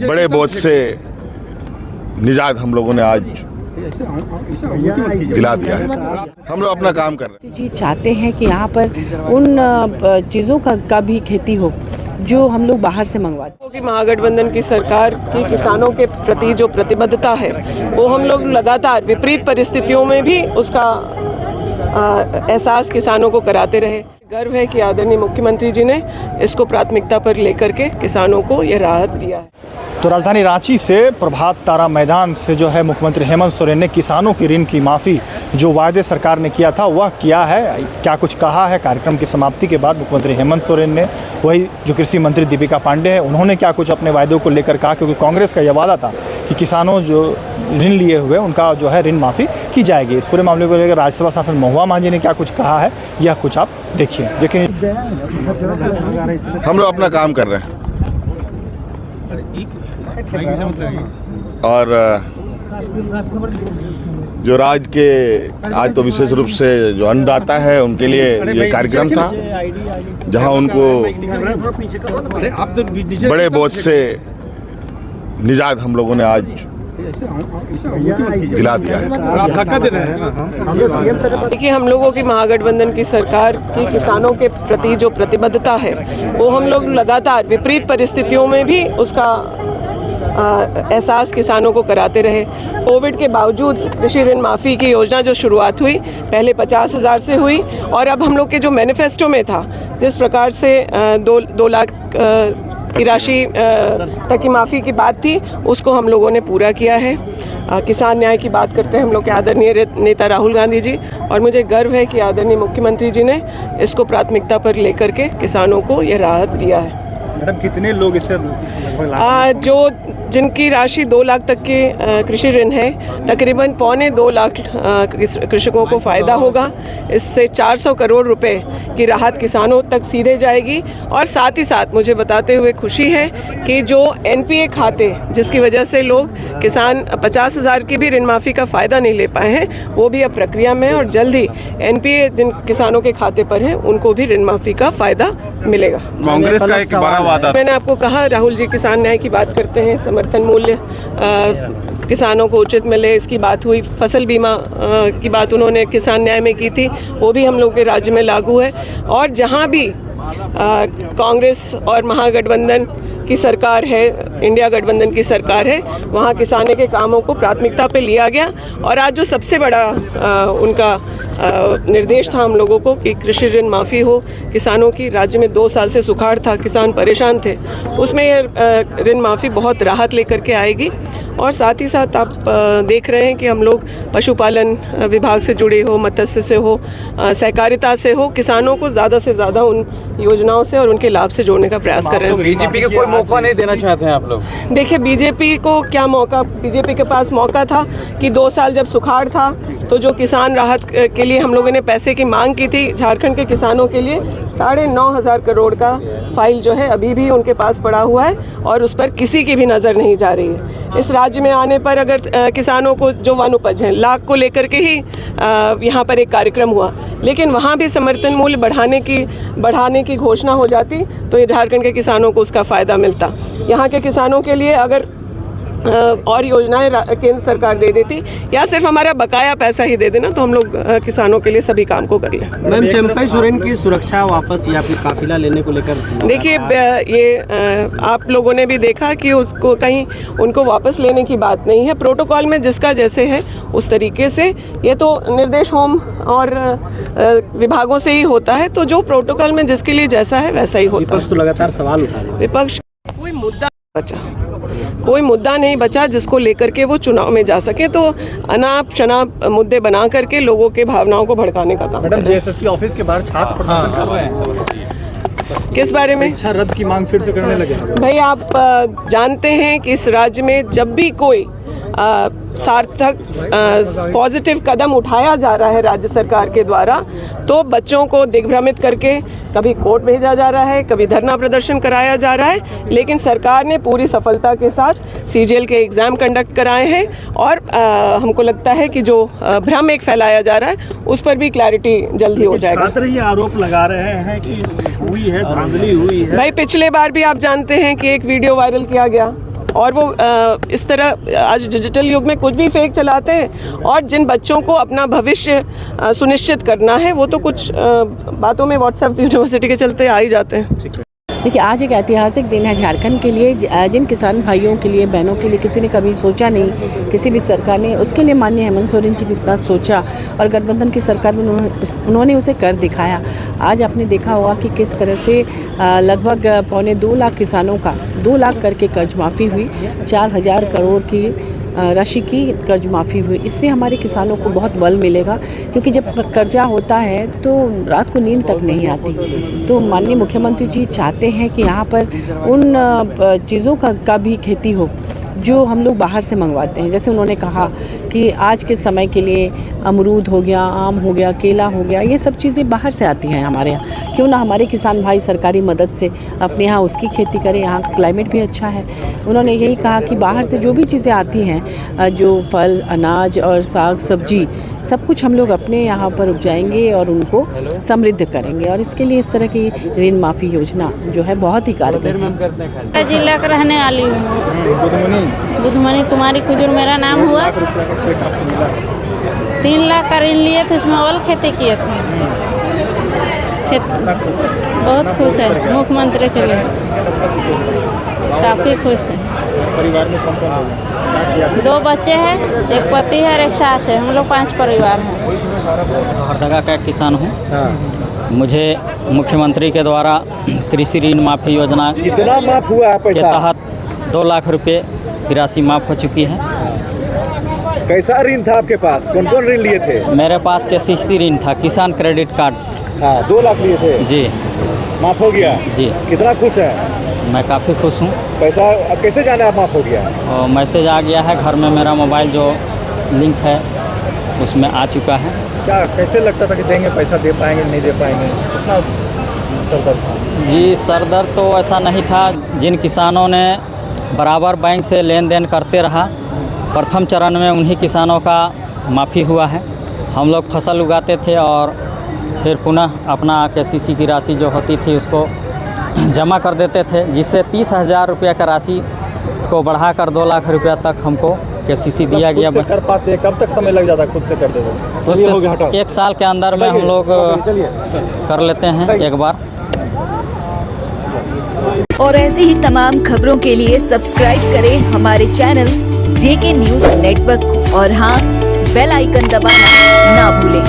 बड़े बोझ से निजात हम लोगों ने आज दिला दिया है। हम लोग अपना काम कर रहे हैं। जी चाहते हैं कि यहाँ पर उन चीज़ों का भी खेती हो जो हम लोग बाहर से मंगवाते हैं। महागठबंधन की सरकार की किसानों के प्रति जो प्रतिबद्धता है वो हम लोग लगातार विपरीत परिस्थितियों में भी उसका एहसास किसानों को कराते रहे। गर्व है कि आदरणीय मुख्यमंत्री जी ने इसको प्राथमिकता पर लेकर के किसानों को यह राहत दिया है। तो राजधानी रांची से प्रभात तारा मैदान से जो है मुख्यमंत्री हेमंत सोरेन ने किसानों की ऋण की माफ़ी जो वायदे सरकार ने किया था वह किया है, क्या कुछ कहा है। कार्यक्रम की समाप्ति के बाद मुख्यमंत्री हेमंत सोरेन ने, वही जो कृषि मंत्री दीपिका पांडे हैं, उन्होंने क्या कुछ अपने वायदों को लेकर कहा, क्योंकि कांग्रेस का यह वादा था कि किसानों जो ऋण लिए हुए उनका जो है ऋण माफ़ी की जाएगी। इस पूरे मामले को लेकर राज्यसभा सांसद महुआ मांझी ने क्या कुछ कहा है, यह कुछ आप देखिए। लेकिन हम लोग अपना काम कर रहे हैं और जो राज्य के आज तो विशेष रूप से जो अन्नदाता है उनके लिए ये कार्यक्रम था, जहां उनको बड़े बोझ से निजात हम लोगों ने आज दिला दिया है। देखिए, हम लोगों की महागठबंधन की सरकार की किसानों के प्रति जो प्रतिबद्धता है वो हम लोग लगातार विपरीत परिस्थितियों में भी उसका एहसास किसानों को कराते रहे। कोविड के बावजूद कृषि ऋण माफ़ी की योजना जो शुरुआत हुई पहले 50,000 से हुई और अब हम लोग के जो मैनिफेस्टो में था जिस प्रकार से 2 लाख की राशि तक की माफ़ी की बात थी उसको हम लोगों ने पूरा किया है। किसान न्याय की बात करते हैं हम लोग के आदरणीय नेता राहुल गांधी जी, और मुझे गर्व है कि आदरणीय मुख्यमंत्री जी ने इसको प्राथमिकता पर लेकर के किसानों को यह राहत दिया है। मैडम, कितने लोग इससे जो जिनकी राशि 2 लाख तक के कृषि ऋण है, तकरीबन 1.25 लाख कृषकों को फ़ायदा होगा। इससे 400 करोड़ रुपए की राहत किसानों तक सीधे जाएगी। और साथ ही साथ मुझे बताते हुए खुशी है कि जो एनपीए खाते जिसकी वजह से लोग किसान 50,000 की भी ऋण माफ़ी का फ़ायदा नहीं ले पाए हैं वो भी अब प्रक्रिया में है और जल्द ही एनपीए जिन किसानों के खाते पर हैं उनको भी ऋण माफ़ी का फ़ायदा मिलेगा। कांग्रेस का एक बड़ा वादा, मैंने आपको कहा, राहुल जी किसान न्याय की बात करते हैं, समर्थन मूल्य किसानों को उचित मिले इसकी बात हुई, फसल बीमा की बात उन्होंने किसान न्याय में की थी, वो भी हम लोग के राज्य में लागू है। और जहां भी कांग्रेस और महागठबंधन की सरकार है, इंडिया गठबंधन की सरकार है, वहाँ किसानों के कामों को प्राथमिकता पे लिया गया। और आज जो सबसे बड़ा उनका निर्देश था हम लोगों को कि कृषि ऋण माफ़ी हो किसानों की, राज्य में 2 साल से सुखाड़ था, किसान परेशान थे, उसमें यह ऋण माफ़ी बहुत राहत लेकर के आएगी। और साथ ही साथ आप देख रहे हैं कि हम लोग पशुपालन विभाग से जुड़े हो, मत्स्य से हो, सहकारिता से हो, किसानों को ज़्यादा से ज़्यादा उन योजनाओं से और उनके लाभ से जोड़ने का प्रयास कर रहे हैं। बीजेपी को कोई मौका नहीं देना चाहते हैं आप लोग? देखिए, बीजेपी को क्या मौका, बीजेपी के पास मौका था कि 2 साल जब सुखाड़ था तो जो किसान राहत के लिए हम लोगों ने पैसे की मांग की थी झारखंड के किसानों के लिए, 9,500 करोड़ का फाइल जो है अभी भी उनके पास पड़ा हुआ है और उस पर किसी की भी नज़र नहीं जा रही है। इस राज्य में आने पर अगर किसानों को जो वन उपज है लाख को लेकर के ही यहाँ पर एक कार्यक्रम हुआ, लेकिन वहाँ भी समर्थन मूल्य बढ़ाने की घोषणा हो जाती तो ये झारखंड के किसानों को उसका फ़ायदा मिलता। यहाँ के किसानों के लिए अगर और योजनाएं केंद्र सरकार दे देती या सिर्फ हमारा बकाया पैसा ही दे देना तो हम लोग किसानों के लिए सभी काम को कर लें। मैम, चंपई सोरेन की सुरक्षा वापस या फिर काफिला लेने को लेकर देखिए, ये आप लोगों ने भी देखा कि उसको कहीं उनको वापस लेने की बात नहीं है। प्रोटोकॉल में जिसका जैसे है उस तरीके से, ये तो निर्देश होम और विभागों से ही होता है, तो जो प्रोटोकॉल में जिसके लिए जैसा है वैसा ही होता है। तो लगातार सवाल उठा रहे हैं। विपक्ष कोई मुद्दा नहीं बचा जिसको लेकर के वो चुनाव में जा सके, तो अनाप शनाप मुद्दे बना करके लोगों के भावनाओं को भड़काने का काम। मैडम, जेएसएससी ऑफिस के बाहर छात्र प्रदर्शन कर रहे हैं, किस बारे में? परीक्षा रद्द की मांग फिर से करने लगे। भाई, आप जानते हैं कि इस राज्य में जब भी कोई सार्थक पॉजिटिव कदम उठाया जा रहा है राज्य सरकार के द्वारा, तो बच्चों को दिग्भ्रमित करके कभी कोर्ट भेजा जा रहा है, कभी धरना प्रदर्शन कराया जा रहा है। लेकिन सरकार ने पूरी सफलता के साथ सीजीएल के एग्ज़ाम कंडक्ट कराए हैं और हमको लगता है कि जो भ्रम एक फैलाया जा रहा है उस पर भी क्लैरिटी जल्द ही हो जाएगा। छात्र ये आरोप लगा रहे हैं कि हुई है, धांधली हुई है। भाई, पिछले बार भी आप जानते हैं कि एक वीडियो वायरल किया गया और वो इस तरह आज डिजिटल युग में कुछ भी फेक चलाते हैं। और जिन बच्चों को अपना भविष्य सुनिश्चित करना है वो तो कुछ बातों में व्हाट्सएप यूनिवर्सिटी के चलते आ ही जाते हैं। देखिए, आज एक ऐतिहासिक दिन है झारखंड के लिए। जिन किसान भाइयों के लिए, बहनों के लिए किसी ने कभी सोचा नहीं, किसी भी सरकार ने, उसके लिए माननीय हेमंत सोरेन जी ने इतना सोचा और गठबंधन की सरकार में उन्होंने उसे कर दिखाया। आज आपने देखा होगा कि किस तरह से लगभग 2.25 लाख किसानों का 2 लाख करके कर्ज माफ़ी हुई, 4,000 करोड़ की राशि की कर्ज माफ़ी हुई। इससे हमारे किसानों को बहुत बल मिलेगा, क्योंकि जब कर्जा होता है तो रात को नींद तक नहीं आती। तो माननीय मुख्यमंत्री जी चाहते हैं कि यहाँ पर उन चीज़ों का भी खेती हो जो हम लोग बाहर से मंगवाते हैं। जैसे उन्होंने कहा कि आज के समय के लिए अमरूद हो गया, आम हो गया, केला हो गया, ये सब चीज़ें बाहर से आती हैं हमारे यहाँ। क्यों ना हमारे किसान भाई सरकारी मदद से अपने यहाँ उसकी खेती करें। यहाँ का क्लाइमेट भी अच्छा है। उन्होंने यही कहा कि बाहर से जो भी चीज़ें आती हैं, जो फल, अनाज और साग सब्जी, सब कुछ हम लोग अपने यहाँ पर उपजाएंगे और उनको समृद्ध करेंगे। और इसके लिए इस तरह की ऋण माफ़ी योजना जो है बहुत ही कारगर है। जिला का रहने वाली हूँ, बुधमणि कुमारी कुजूर मेरा नाम हुआ। 3 लाख का ऋण लिए थे, उसमें ऑल खेती किए थे। बहुत खुश है मुख्यमंत्री के लिए, काफ़ी खुश है। परिवार में कौन 2 बच्चे हैं, एक पति है और एक सास है। हम लोग 5 परिवार हैं। हरदगा का किसान हूँ। मुझे मुख्यमंत्री के द्वारा कृषि ऋण माफ़ी योजना कितना माफ हुआ है के पैसा? तहत 2 लाख रुपए की राशि माफ़ हो चुकी है। कैसा ऋण था आपके पास? कौन कौन ऋण लिए थे? मेरे पास KCC ऋण था, किसान क्रेडिट कार्ड। हाँ, 2 लाख लिए थे जी, माफ हो गया। जी, कितना खुश है? मैं काफ़ी खुश हूँ। पैसा अब कैसे जाना है माफ हो गया? और मैसेज आ गया है घर में, मेरा मोबाइल जो लिंक है उसमें आ चुका है। क्या कैसे लगता था कि देंगे पैसा, दे पाएंगे नहीं दे पाएंगे? कितना सरदर्द था? जी, सरदर्द तो ऐसा नहीं था। जिन किसानों ने बराबर बैंक से लेन देन करते रहा, प्रथम चरण में उन्हीं किसानों का माफ़ी हुआ है। हम लोग फसल उगाते थे और फिर पुनः अपना KCC की राशि जो होती थी उसको जमा कर देते थे, जिससे 30,000 रुपये का राशि को बढ़ाकर 2 लाख रुपया तक हमको KCC दिया गया। कर पाते? कब तक समय लग जाता खुद से कर देते? 1 साल के अंदर में हम लोग कर लेते हैं एक बार। और ऐसी ही तमाम खबरों के लिए सब्सक्राइब करें हमारे चैनल JK न्यूज़ नेटवर्क को और हाँ, बेल आइकन दबाना ना भूलें।